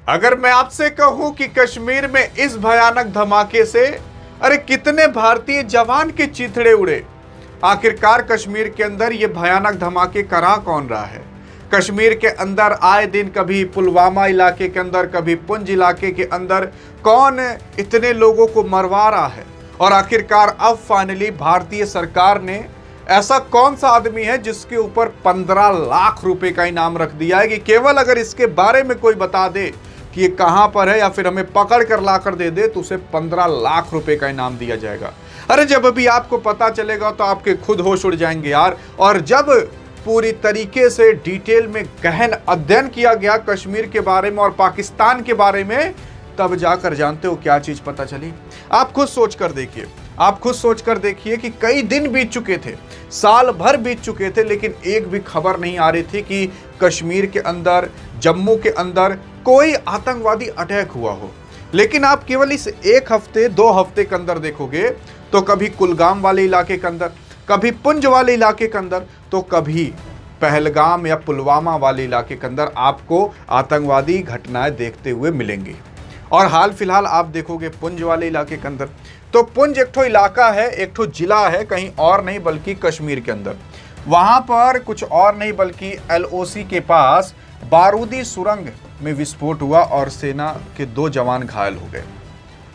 अगर मैं आपसे कहूं कि कश्मीर में इस भयानक धमाके से अरे कितने भारतीय जवान के चिथड़े उड़े। आखिरकार कश्मीर के अंदर ये भयानक धमाके करा कौन रहा है। कश्मीर के अंदर आए दिन कभी पुलवामा इलाके के अंदर, कभी पुंछ इलाके के अंदर कौन इतने लोगों को मरवा रहा है। और आखिरकार अब फाइनली भारतीय सरकार ने ऐसा कौन सा आदमी है जिसके ऊपर 15 लाख रुपए का इनाम रख दिया है कि केवल अगर इसके बारे में कोई बता दे कि ये कहां पर है या फिर हमें पकड़ कर लाकर दे दे तो उसे 15 लाख रुपए का इनाम दिया जाएगा। अरे जब अभी आपको पता चलेगा तो आपके खुद होश उड़ जाएंगे यार। और जब पूरी तरीके से डिटेल में गहन अध्ययन किया गया कश्मीर के बारे में और पाकिस्तान के बारे में, तब जाकर जानते हो क्या चीज पता चली। आप खुद सोच कर देखिए, आप खुद सोच कर देखिए कि कई दिन बीत चुके थे, साल भर बीत चुके थे, लेकिन एक भी खबर नहीं आ रही थी कि कश्मीर के अंदर, जम्मू के अंदर कोई आतंकवादी अटैक हुआ हो। लेकिन आप केवल इस एक हफ्ते 2 हफ्ते के अंदर देखोगे तो कभी कुलगाम वाले इलाके के अंदर, कभी पुंछ वाले इलाके के अंदर, तो कभी पहलगाम या पुलवामा वाले इलाके के अंदर आपको आतंकवादी घटनाएं देखते हुए मिलेंगी। और हाल फिलहाल आप देखोगे पुंछ वाले इलाके के अंदर, तो पुंछ एक ठो इलाका है, एक ठो जिला है, कहीं और नहीं बल्कि कश्मीर के अंदर। वहां पर कुछ और नहीं बल्कि LOC के पास बारूदी सुरंग में विस्फोट हुआ और सेना के 2 जवान घायल हो गए।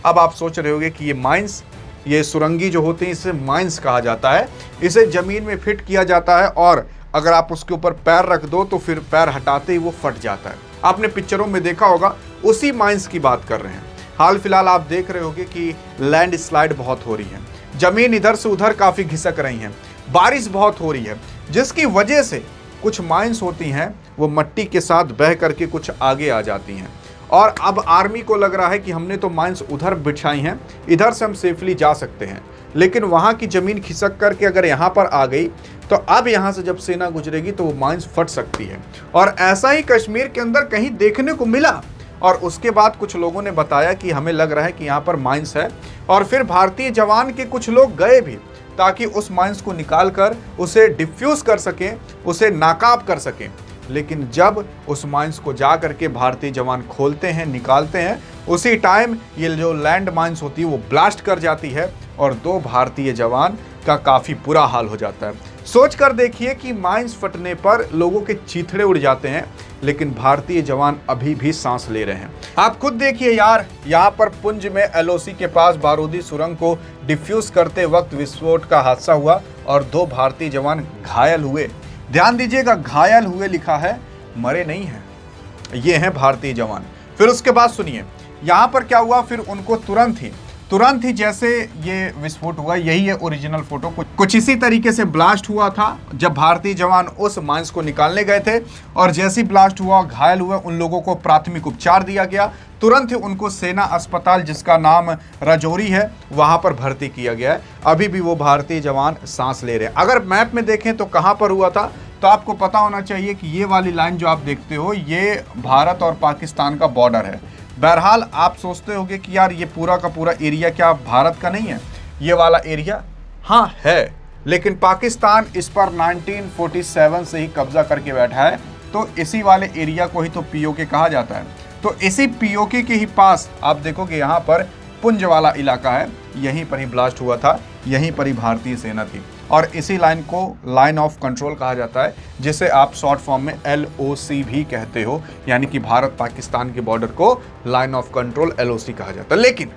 अब आप सोच रहे होंगे कि ये माइंस, ये सुरंगी जो होते हैं इसे माइंस कहा जाता है। इसे जमीन में फिट किया जाता है और अगर आप उसके ऊपर पैर रख दो तो फिर पैर हटाते ही वो फट जाता है। आपने पिक्चरों में देखा होगा, उसी माइंस की बात कर रहे हैं। हाल फिलहाल आप देख रहे होंगे कि लैंड स्लाइड बहुत हो रही है, जमीन इधर से उधर काफी घिसक रही है, बारिश बहुत हो रही है, जिसकी वजह से कुछ माइंस होती हैं वो मिट्टी के साथ बह करके कुछ आगे आ जाती हैं। और अब आर्मी को लग रहा है कि हमने तो माइंस उधर बिछाई हैं, इधर से हम सेफली जा सकते हैं, लेकिन वहां की जमीन खिसक करके अगर यहां पर आ गई तो अब यहां से जब सेना गुजरेगी तो वो माइंस फट सकती है। और ऐसा ही कश्मीर के अंदर कहीं देखने को मिला और उसके बाद कुछ लोगों ने बताया कि हमें लग रहा है कि यहाँ पर माइंस है। और फिर भारतीय जवान के कुछ लोग गए भी ताकि उस माइंस को निकाल कर उसे डिफ्यूज कर सकें, उसे नाकाब कर सकें। लेकिन जब उस माइंस को जा करके भारतीय जवान खोलते हैं, निकालते हैं, उसी टाइम ये जो लैंड माइंस होती है वो ब्लास्ट कर जाती है और 2 भारतीय जवान का काफ़ी बुरा हाल हो जाता है। सोच कर देखिए कि माइंस फटने पर लोगों के चीथड़े उड़ जाते हैं, लेकिन भारतीय जवान अभी भी सांस ले रहे हैं। आप खुद देखिए यार, यहाँ पर पुंछ में LOC के पास बारूदी सुरंग को डिफ्यूज करते वक्त विस्फोट का हादसा हुआ और 2 भारतीय जवान घायल हुए। ध्यान दीजिएगा, घायल हुए लिखा है, मरे नहीं हैं, ये हैं भारतीय जवान। फिर उसके बाद सुनिए यहाँ पर क्या हुआ। फिर उनको तुरंत ही जैसे ये विस्फोट हुआ, यही है ओरिजिनल फोटो, कुछ इसी तरीके से ब्लास्ट हुआ था जब भारतीय जवान उस माइंस को निकालने गए थे। और जैसे ही ब्लास्ट हुआ, घायल हुए, उन लोगों को प्राथमिक उपचार दिया गया। तुरंत ही उनको सेना अस्पताल, जिसका नाम राजौरी है, वहां पर भर्ती किया गया है। अभी भी वो भारतीय जवान सांस ले रहे हैं। अगर मैप में देखें तो कहां पर हुआ था, तो आपको पता होना चाहिए कि ये वाली लाइन जो आप देखते हो ये भारत और पाकिस्तान का बॉर्डर है। बहरहाल आप सोचते होंगे कि यार ये पूरा का पूरा एरिया क्या भारत का नहीं है, ये वाला एरिया हाँ है, लेकिन पाकिस्तान इस पर 1947 से ही कब्जा करके बैठा है। तो इसी वाले एरिया को ही तो POK कहा जाता है। तो इसी POK के ही पास आप देखोगे यहाँ पर पुंछ वाला इलाका है, यहीं पर ही ब्लास्ट हुआ था, यहीं पर ही भारतीय सेना थी। और इसी लाइन को लाइन ऑफ कंट्रोल कहा जाता है, जिसे आप शॉर्ट फॉर्म में LOC भी कहते हो, यानी कि भारत पाकिस्तान के बॉर्डर को लाइन ऑफ कंट्रोल LOC कहा जाता है। लेकिन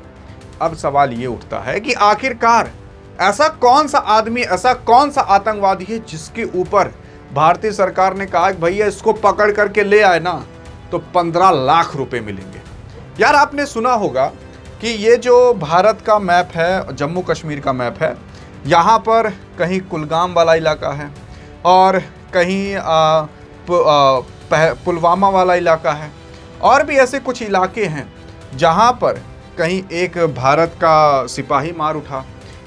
अब सवाल ये उठता है कि आखिरकार ऐसा कौन सा आदमी, ऐसा कौन सा आतंकवादी है जिसके ऊपर भारतीय सरकार ने कहा कि भैया इसको पकड़ करके ले आए ना तो 15 लाख रुपए मिलेंगे। यार आपने सुना होगा कि ये जो भारत का मैप है, जम्मू कश्मीर का मैप है, यहाँ पर कहीं कुलगाम वाला इलाका है और कहीं पुलवामा वाला इलाका है, और भी ऐसे कुछ इलाके हैं जहाँ पर कहीं एक भारत का सिपाही मार उठा,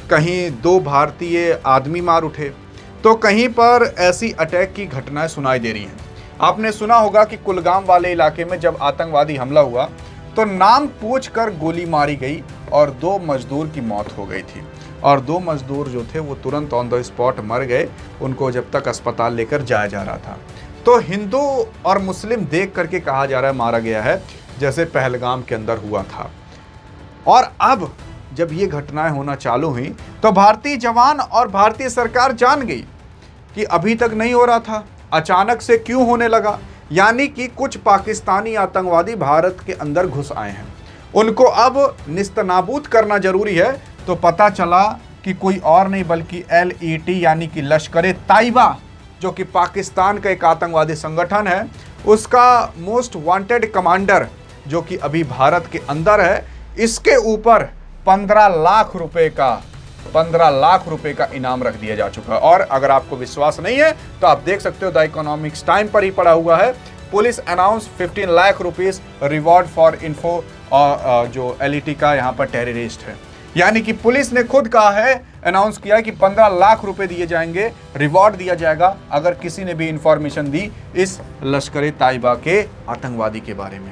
कहीं 2 भारतीय आदमी मार उठे, तो कहीं पर ऐसी अटैक की घटनाएं सुनाई दे रही हैं। आपने सुना होगा कि कुलगाम वाले इलाके में जब आतंकवादी हमला हुआ तो नाम पूछकर गोली मारी गई और 2 मजदूर की मौत हो गई थी। और 2 मजदूर जो थे वो तुरंत ऑन द स्पॉट मर गए, उनको जब तक अस्पताल लेकर जाया जा रहा था। तो हिंदू और मुस्लिम देख करके कहा जा रहा है मारा गया है, जैसे पहलगाम के अंदर हुआ था। और अब जब ये घटनाएं होना चालू हुई तो भारतीय जवान और भारतीय सरकार जान गई कि अभी तक नहीं हो रहा था, अचानक से क्यों होने लगा। यानी कि कुछ पाकिस्तानी आतंकवादी भारत के अंदर घुस आए हैं, उनको अब निस्तनाबूद करना जरूरी है। तो पता चला कि कोई और नहीं बल्कि LET यानी कि लश्कर-ए-तैयबा, जो कि पाकिस्तान का एक आतंकवादी संगठन है, उसका मोस्ट वांटेड कमांडर जो कि अभी भारत के अंदर है, इसके ऊपर 15 लाख रुपए का इनाम रख दिया जा चुका है। और अगर आपको विश्वास नहीं है तो आप देख सकते हो, द इकोनॉमिक्स टाइम पर ही पड़ा हुआ है। Police announce 15 lakh rupees reward for info, जो LET का यहाँ पर टेररिस्ट है। यानी कि पुलिस ने खुद कहा है, अनाउंस किया है कि 15 लाख रुपए दिए जाएंगे, रिवॉर्ड दिया जाएगा अगर किसी ने भी इंफॉर्मेशन दी इस लश्कर-ए-तैयबा के आतंकवादी के बारे में।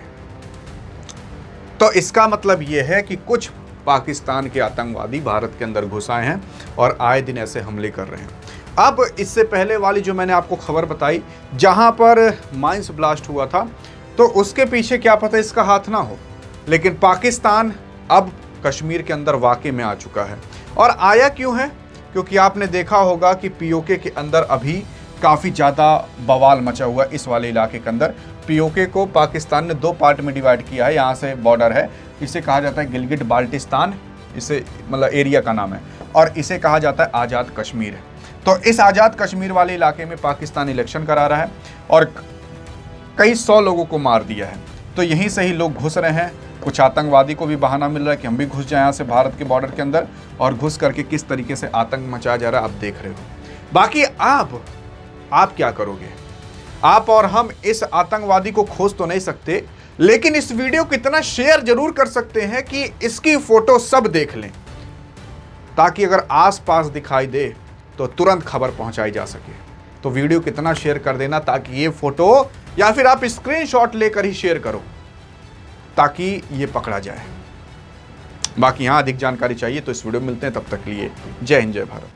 तो इसका मतलब यह है कि कुछ पाकिस्तान के आतंकवादी भारत के अंदर घुस आए हैं और आए दिन ऐसे हमले कर रहे हैं। अब इससे पहले वाली जो मैंने आपको खबर बताई, जहां पर माइंस ब्लास्ट हुआ था, तो उसके पीछे क्या पता इसका हाथ ना हो, लेकिन पाकिस्तान अब कश्मीर के अंदर वाकई में आ चुका है। और आया क्यों है? क्योंकि आपने देखा होगा कि POK के अंदर अभी काफ़ी ज़्यादा बवाल मचा हुआ है इस वाले इलाके के अंदर। POK को पाकिस्तान ने 2 पार्ट में डिवाइड किया है। यहाँ से बॉर्डर है, इसे कहा जाता है गिलगिट बाल्टिस्तान, इसे मतलब एरिया का नाम है, और इसे कहा जाता है आज़ाद कश्मीर। तो इस आज़ाद कश्मीर वाले इलाके में पाकिस्तान इलेक्शन करा रहा है और कई 100 लोगों को मार दिया है। तो यहीं से ही लोग घुस रहे हैं। कुछ आतंकवादी को भी बहाना मिल रहा है कि हम भी घुस जाएं यहाँ से भारत के बॉर्डर के अंदर, और घुस करके किस तरीके से आतंक मचाया जा रहा है आप देख रहे हो। बाकी आप क्या करोगे? आप और हम इस आतंकवादी को खोज तो नहीं सकते, लेकिन इस वीडियो को इतना शेयर जरूर कर सकते हैं कि इसकी फोटो सब देख लें, ताकि अगर आसपास दिखाई दे तो तुरंत खबर पहुंचाई जा सके। तो वीडियो कितना शेयर कर देना ताकि ये फोटो, या फिर आप स्क्रीनशॉट लेकर ही शेयर करो ताकि ये पकड़ा जाए। बाकी यहां अधिक जानकारी चाहिए तो इस वीडियो में मिलते हैं, तब तक के लिए जय हिंद जय भारत।